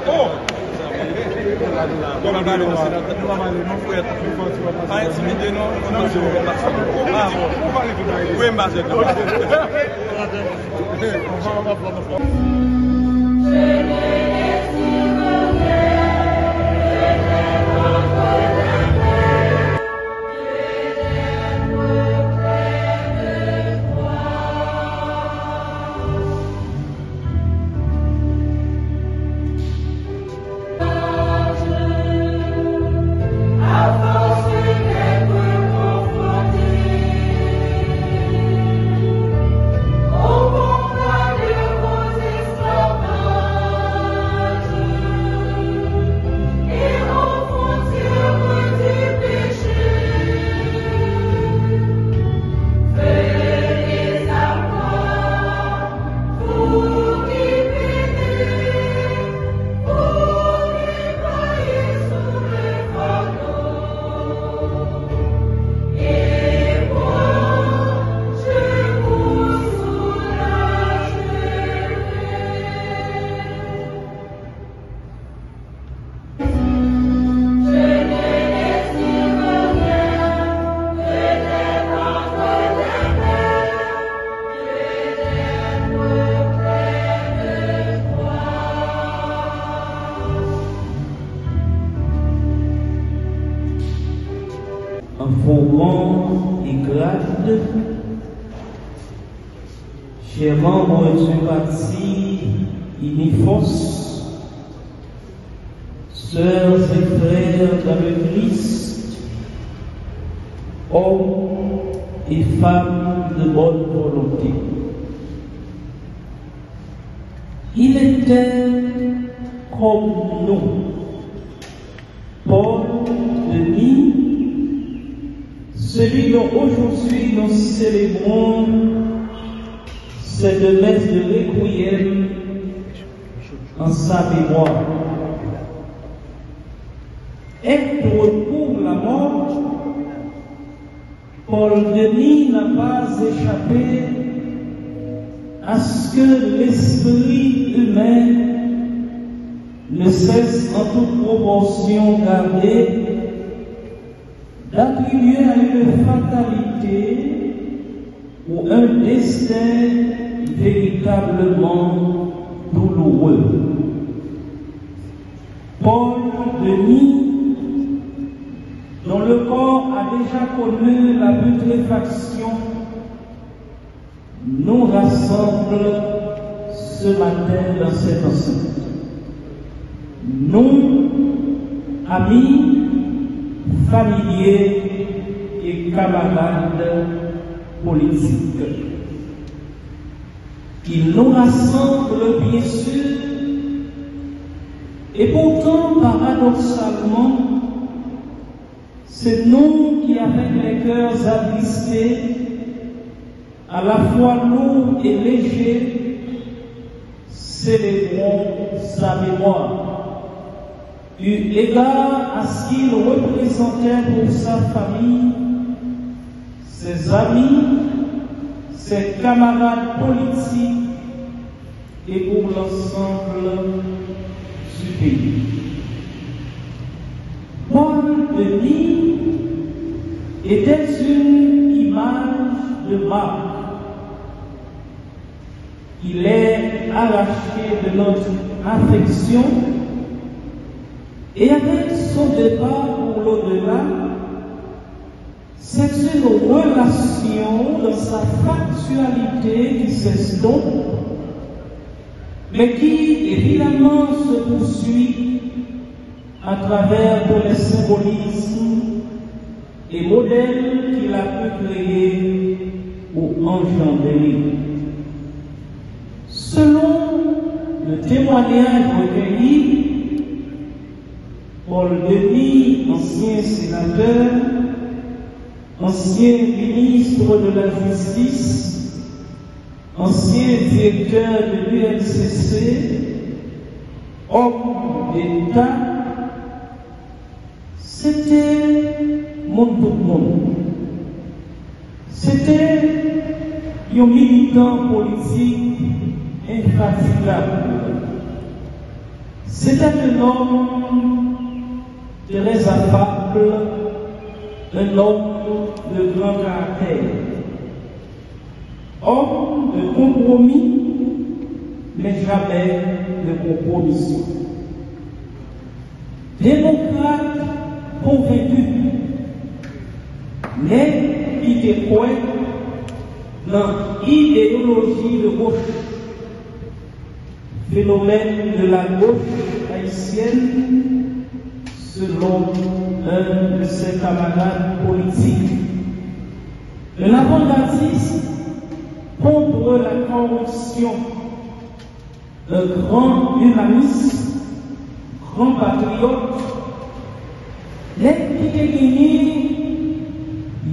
Oh! Comment va le pas intimider, non? Ah bon, on va aller tout oui, ma Formant et grade, chers membres du parti Unifos, sœurs et frères dans le Christ, hommes et femmes de bonne volonté. Il était comme nous, Paul, Denis, celui dont aujourd'hui nous célébrons cette messe de requiem en sa mémoire. Être pour la mort, Paul Denis n'a pas échappé à ce que l'esprit humain ne cesse en toute proportion gardée d'attribuer à une fatalité ou un destin véritablement douloureux. Paul Denis, dont le corps a déjà connu la putréfaction, nous rassemble ce matin dans cette enceinte. Nous, amis, familiers et camarades politiques. Il nous rassemble bien sûr, et pourtant paradoxalement, c'est nous qui, avec les cœurs attristés, à la fois lourds et légers, célébrons sa mémoire. Eu égard à ce qu'il représentait pour sa famille, ses amis, ses camarades politiques et pour l'ensemble du pays. Paul Denis était une image de marque. Il est arraché de notre affection. Et avec son départ pour l'au-delà, c'est une relation dans sa factualité qui s'estompe, mais qui évidemment se poursuit à travers tous les symbolismes et modèles qu'il a pu créer ou engendrer. Selon le témoignage recueilli, Paul Denis, ancien sénateur, ancien ministre de la Justice, ancien directeur de l'UNCC, homme d'État, c'était mon tout le monde. C'était un militant politique infatigable. C'était un homme très affable, un homme de grand caractère, homme de compromis, mais jamais de compromission. Démocrate convaincu, mais qui était quoi dans l'idéologie de gauche, phénomène de la gauche haïtienne, selon un de ses camarades politiques. Un avant-gardiste contre la corruption, un grand humaniste, grand patriote, les qui ont gagné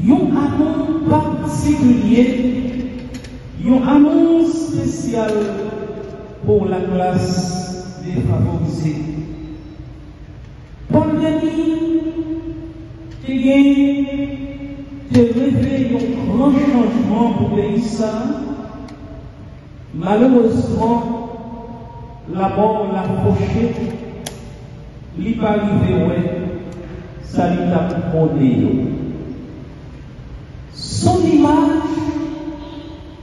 un amour particulier, un amour spécial pour la classe défavorisée. Pandémie, qui a révélé un grand changement pour les Haïtiens. Malheureusement, la mort l'a approché, il n'est pas arrivé, ça lui a prôné. Son image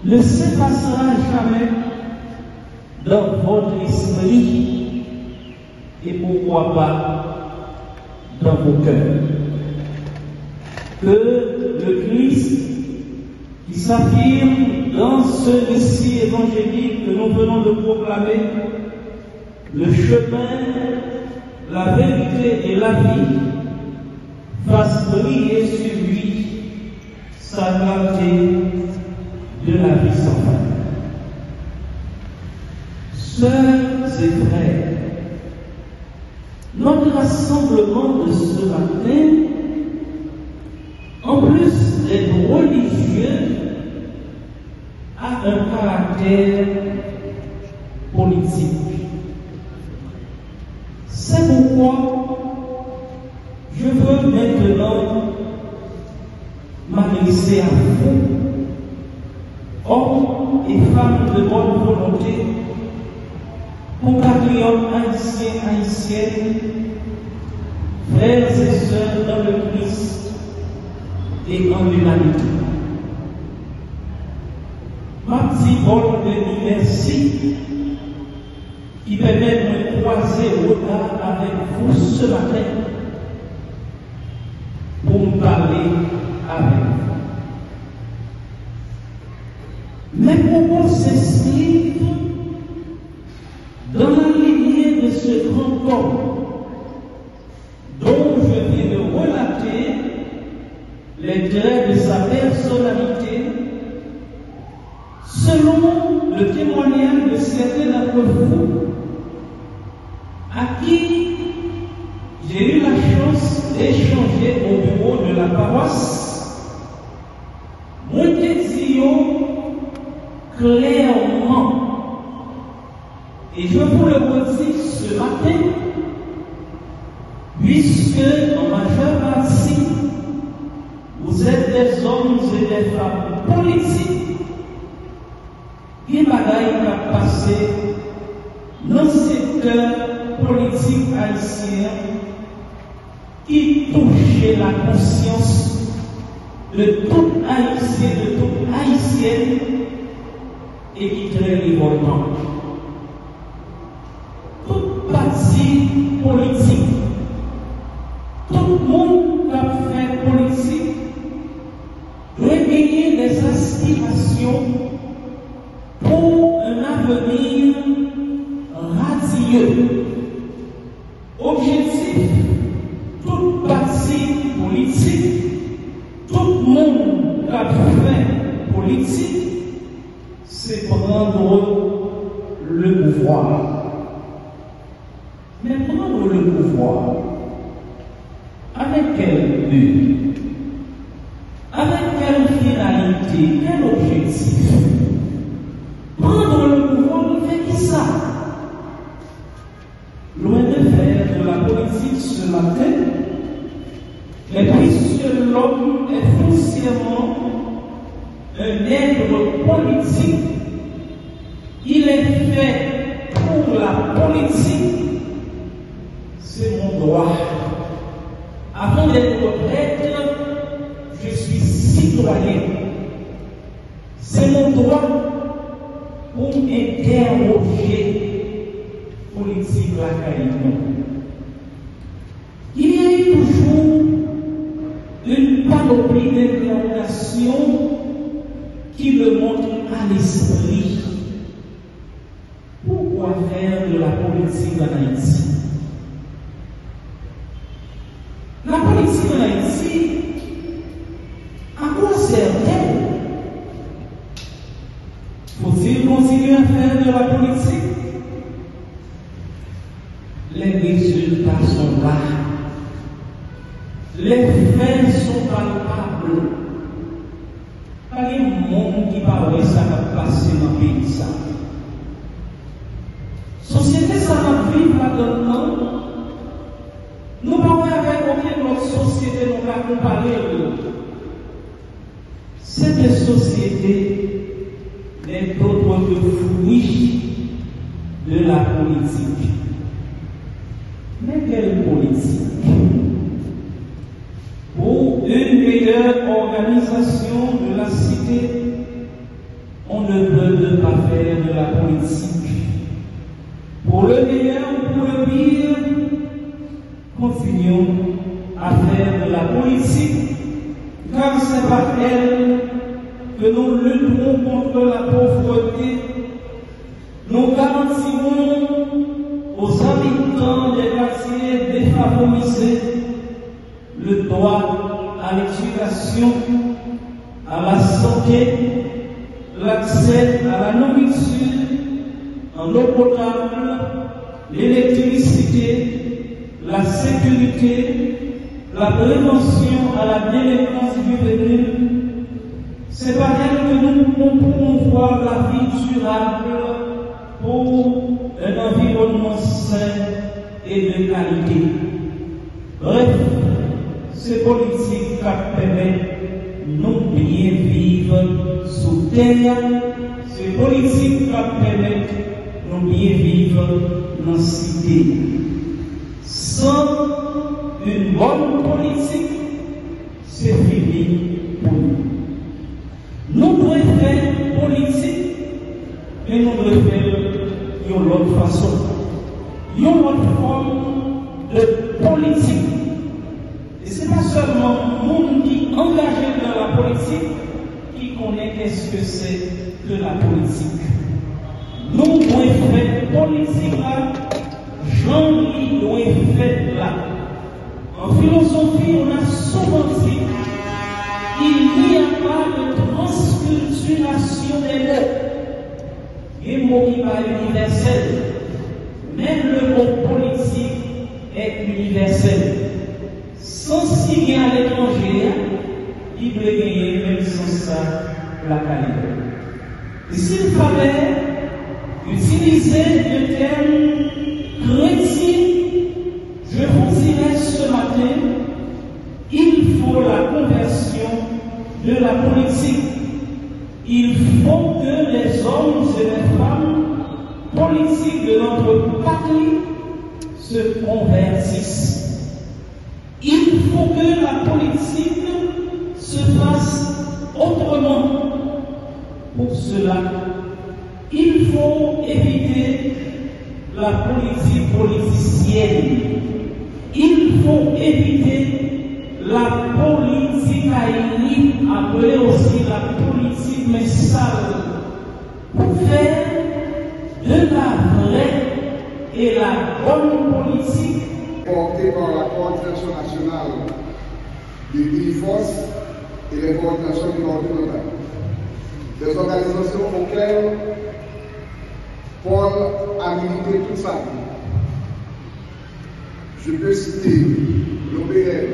ne s'effacera jamais dans votre esprit et pourquoi pas dans vos cœurs. Que le Christ qui s'affirme dans ce récit évangélique que nous venons de proclamer, le chemin, la vérité et la vie, fasse briller sur lui sa clarté de la vie sans fin. Sœurs et frères, notre rassemblement de ce matin, en plus d'être religieux, a un caractère politique. C'est pourquoi je veux maintenant m'adresser à vous, hommes et femmes de bonne volonté, compatriotes haïtiens, haïtiennes, frères et sœurs dans le Christ et en l'humanité. Ma petite bonne de merci qui permet de croiser le regard avec vous ce matin pour me parler avec vous. Mes propos s'inscrivent dans la lignée de ce grand homme dont je viens de relater les traits de sa personnalité selon le témoignage de certains d'entre vous à qui j'ai eu la chance d'échanger au bureau de la paroisse. Moi, je dis clairement, et je vous le redis ce matin, puisque en majeure partie, vous êtes des hommes et des femmes politiques qui m'ont passé dans le secteur politique haïtien qui touchait la conscience de tout Haïtien, de toute Haïtienne et qui est très révoltant. Toute partie politique, tout le monde qui a fait politique doit gagner des aspirations pour un avenir radieux. Objectif, toute partie politique, tout le monde qui a fait politique, c'est prendre le pouvoir. Mais prendre le pouvoir, avec quel but? Avec quelle finalité? Quel objectif? Prendre le pouvoir, on fait qui ça? Loin de faire de la politique ce matin, mais puisque l'homme est foncièrement un être politique, il est fait pour la politique d'être prêtre, je suis citoyen. C'est mon droit pour interroger politique la Caïman. Il y a eu toujours une panoplie d'interrogations qui me montrent à l'esprit pourquoi faire de la politique en Haïti. La politique en Haïti, à quoi sert-elle? Faut-il continuer à faire de la politique? Les résultats sont là. Les faits sont palpables. Pas les monde qui parle ça va passer dans le pays. Société, ça va vivre là-dedans. Nous parlons avec aucune autre société, nous va comparer. Cette société n'est autre que fruit de la politique. Mais quelle politique? Pour une meilleure organisation de la cité, on ne peut pas faire de la politique. Pour le meilleur ou pour le pire, continuons à faire de la politique, car c'est par elle que nous lutterons contre la pauvreté. Nous garantirons aux habitants des quartiers défavorisés le droit à l'éducation, à la santé, l'accès à la nourriture, en eau potable, l'électricité, la sécurité, la prévention à la délinquance juvénile. C'est par elle que nous pourrons voir la vie durable pour un environnement sain et de qualité. Bref, ces politiques qui permettent nous bien vivre sous terre, ces politiques qui permettent nous bien vivre dans la cité. Sans une bonne politique, c'est fini pour nous. Nous devons faire politique, mais nous devons faire d'une autre façon, d'une autre forme de politique. Et ce n'est pas seulement le monde qui est engagé dans la politique qui connaît qu'est-ce que c'est que la politique. Nous devons faire politique là, Jean-Louis doit faire là. En philosophie, on a souvent dit il n'y a pas de transculturation des mots. Les mots qui sont universels. Même le mot politique est universel. Sans signer à l'étranger, il peut gagner même sans ça la qualité. Et s'il fallait utiliser le terme chrétien, je vous dirais ce matin, il faut la conversion de la politique. Il faut que les hommes et les femmes politiques de notre patrie se convertissent. Il faut que la politique se fasse autrement. Pour cela, il faut éviter la politique politicienne. Il faut éviter la politique aérienne, appelée aussi la politique mais sale, pour faire de la vraie et la bonne politique portée par la coordination nationale des BIFOS et les coordinations départementales. Des organisations auxquelles Paul a milité toute sa vie. Je peux citer l'OPL,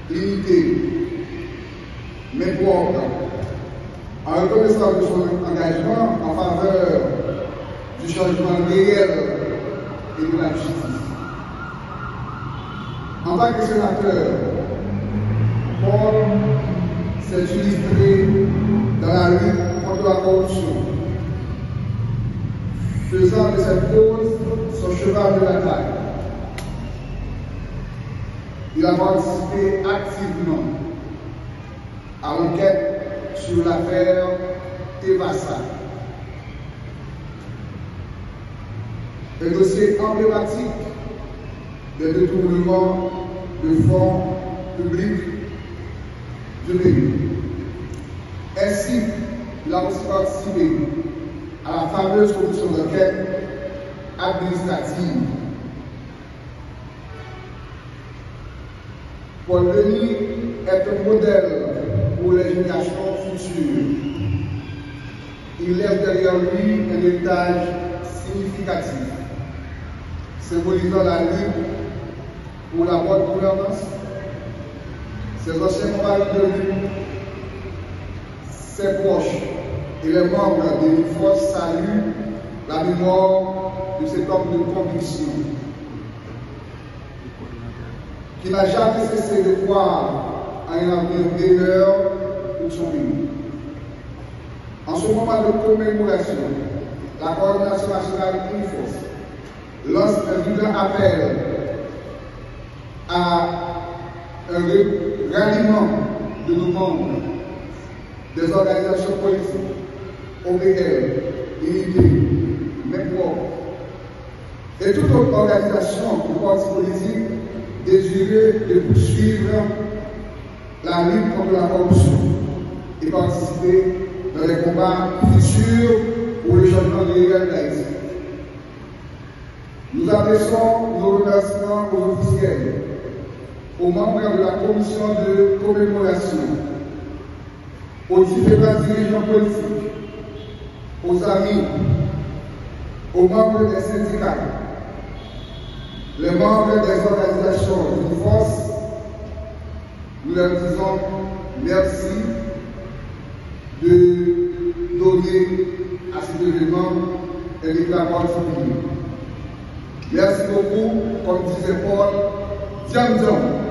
l'unité, MEPORG, en reconnaissance de son engagement en faveur du changement réel et de la justice. En tant que sénateur, Paul s'est illustré dans la lutte contre la corruption, faisant de cette cause son cheval de bataille. Il a participé activement à l'enquête sur l'affaire Tevassa. Un dossier emblématique des détournements de fonds publics du pays. Ainsi, il a aussi participé à la fameuse commission d'enquête administrative. Paul Denis est un modèle pour les générations futures. Il laisse derrière lui un héritage significatif, symbolisant la lutte pour la bonne gouvernance. Ses anciens compagnons de lutte, ses proches et les membres de l'IFOS saluent la mémoire de cet homme de conviction qui n'a jamais cessé de croire à un avenir meilleur pour son pays. En ce moment de commémoration, la coordination nationale IFOS lance un vibrant appel à un ralliement de nos membres, des organisations politiques, OBL, UNIT, MEPOR, et toute autre organisation ou parti politique désireux de poursuivre la lutte contre la corruption et participer dans les combats futurs pour le changement de l'égalité d'Haïti. Nous adressons nos remerciements aux officiels, aux membres de la commission de commémoration, aux différents dirigeants politiques, aux amis, aux membres des syndicats, les membres des organisations de force. Nous leur disons merci de donner à cet événement un éclat particulier. Merci beaucoup, comme disait Paul, Diam Diam.